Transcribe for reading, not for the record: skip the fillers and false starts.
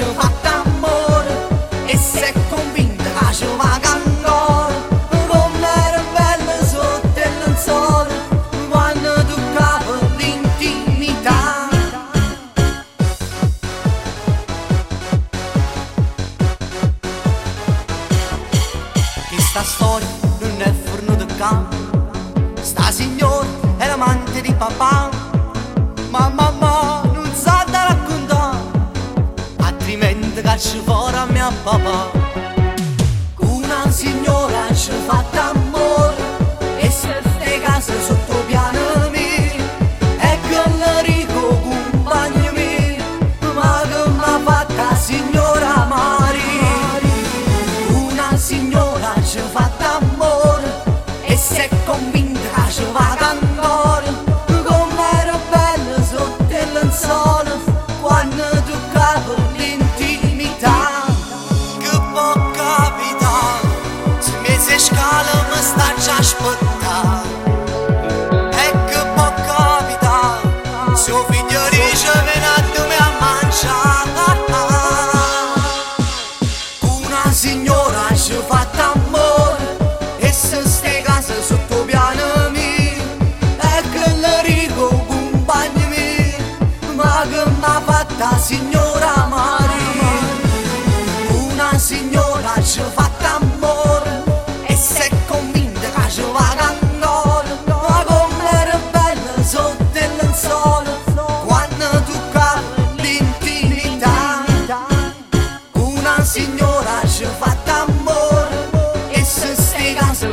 ci fatta amore e si è convinta che ci vaga ancora. Come era bello sotto il lenzuolo quando toccava l'intimità. Questa storia non è forno di campo, sta signora è l'amante di papà. Ma mamma non sa da raccontare, altrimenti caccio fuori a mio papà. Una signora ci ha fatto amore e se stai casa sotto piano mio, e che l'Enrico compagno mio, ma che m'ha fatta signora Mari. Una signora ci ha fatto amore e si è convinta che ci vaga ancora. Com'era bello sotto il lenzuolo quando toccavo l'intimità. Che può capitare se mi si scala mi sta già aspettare. E che può capitare se un figlio dice vieni a me a mangiare. Una signora ci ha fatto amore e se stai casa sotto piano mio, e che l'Enrico compagno mio, ma che m'ha fatta signora Mari. Una signora ci ha fatto amore e si è convinta che ci vaga ancora. Ma come era bella sotto il lenzuolo quando toccava l'intimità. Una signora ci ha fatto amore e se stai casa